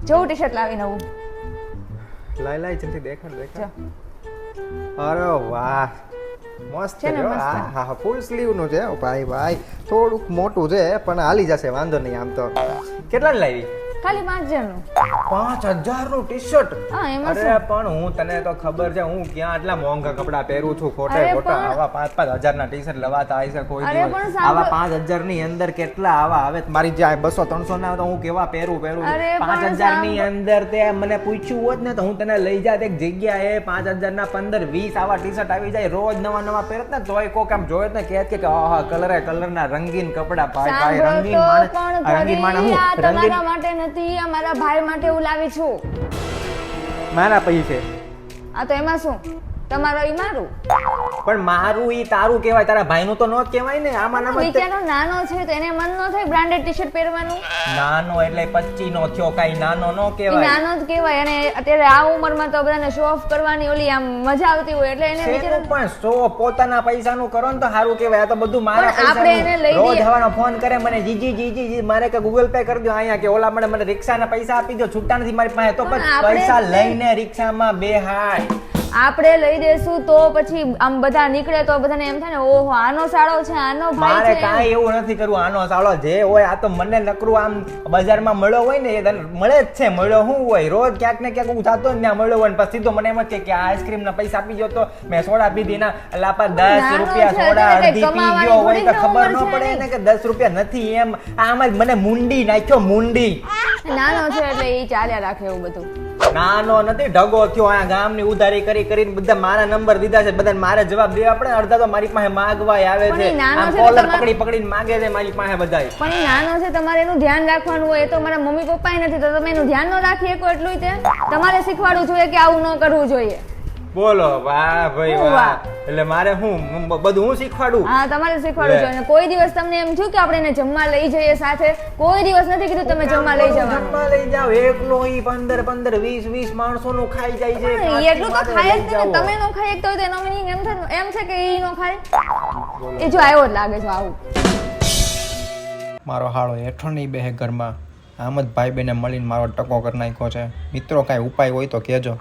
જો ટી-શર્ટ લાવી નવું. લાઈ જલ્દી દેખાડ. અરે વાહ મસ્ત છે. હા ફૂલ સ્લીવ નું છે ભાઈ. થોડુંક મોટું છે પણ હાલી જશે, વાંધો નહીં. આમ તો કેટલા લાવી? ખાલી 5000 નું. 5000 નું ટી-શર્ટ? હા એમાં અરે પણ હું તને તો ખબર છે હું ક્યાં આટલા મોંઘા કપડા પહેરું છું ખોટા આવા 5,000 ના ટી-શર્ટ લવાતા હશે કોઈ દિવસ? આવા 5000 ની અંદર કેટલા આવા આવે? મારી જે 200-300 ના તો હું કેવા પહેરું 5000 ની અંદર તે મને પૂછ્યું હોત ને તો હું તને લઈ જાત એક જગ્યાએ 5000 ના 15-20 આવા ટી-શર્ટ આવી જાય, રોજ નવા પહેરત ને તોય કોક આમ જોયે ને કે આહા કલર ના રંગીન કપડા. ભાઈ રંગીન માણસ હું તમારા માટે નથી, અમારા ભાઈ માટે હું લાવી છું. મારા પૈસે આ તો એમાં શું? તમારો ઈ મારું. પણ મારું ઈ તારું કહેવાય, તારા ભાઈનું તો નો કહેવાય ને. આમાં બિચારો નાનો છે તો એને મન નો થાય બ્રાન્ડેડ ટી-શર્ટ પહેરવાનું. નાનો એટલે 25 નો થયો, કાઈ નાનો નો કહેવાય. નાનો જ કહેવાય. અને અત્યારે આ ઉંમરમાં તો બધાને શો ઓફ કરવાની ઓલી આમ મજા આવતી હોય એટલે એને બિચારો પણ શો પોતાના પૈસાનું કરો ને તો સારું કહેવાય. આ તો બધું મારા આપણે એને લઈ પૈસાનું. રોજ હવાનો ફોન કરે મને જીજી મારે કે ગૂગલ પે કરી દો અહીંયા, કે ઓલા મને રિક્ષાના પૈસા આપી દો, છૂટા નથી મારી પાસે. તો પૈસા લઈને રિક્ષામાં બેહાય. આપણે લઈ દેશું તો પછી આમ બધા નીકળે તો બધાને એમ થાય ને ઓહો આનો સાળો છે, આનો ભાઈ છે. મારે કાંઈ એવું નથી કરવું. આનો સાળો જે હોય આ તો મને નકરું આમ બજારમાં મળ્યો હોય ને એ મળે જ છે. મળ્યો શું હોય, રોજ ક્યાંક ને ક્યાંક હું થતો ને મળ્યો હોય ને પછી સીધો મને એમ જ કે આઈસ્ક્રીમ ના પૈસા આપી ગયો તો મેં સોડા પીધી ના એટલે આપા 10 રૂપિયા સોડા અડધી પી ગયો હોય તો ખબર ન પડે ને કે 10 રૂપિયા નથી એમ. આમાં મને મુંડી નાખ્યો, મુંડી. નાનો છે એટલે એ ચાલ્યા રાખે એવું બધું. નાનો નથી, ઢગો થયો. આ ગામની ઉધારી કરીને બધા મારા નંબર દીધા છે, બધાને મારે જવાબ દેવા પડે. અડધા તો મારી પાસે માગવાય આવે છે, આમ કોલર પકડીને માગે છે મારી પાસે બધા. પણ એ નાનો છે, તમારે એનું ધ્યાન રાખવાનું હોય. એ તો મારા મમ્મી પપ્પા નથી તો તમે એનું ધ્યાન ન રાખી શકો એટલું તે તમારે શીખવાડવું જોઈએ કે આવું ન કરવું જોઈએ. બોલો વાહ ભાઈ વાહ. એટલે મારે હું બધું હું શીખવાડું? હા તમારે શીખવાડવું જોઈએ. કોઈ દિવસ તમને એમ થયું કે આપણે એને જમવા લઈ જઈએ સાથે? કોઈ દિવસ નથી કીધું તમે જમવા લઈ જવાનું. જમવા લઈ જાવ એકલો ઈ 15 20 માણસો નું ખાઈ જાય છે. એટલું તો ખાય જ ને. તમે નો ખાઈ શકતો હોય તો એનો મીનિંગ એમ છે કે ઈ નો ખાય. એ જો આવ્યો જ લાગે છે આવું. મારો હાળો હેઠો નહીં બેહે ઘરમાં. આમ જ ભાઈ બેને મળીને મારો ટકો કરી નાખ્યો છે. મિત્રો કાંઈ ઉપાય હોય તો કહેજો.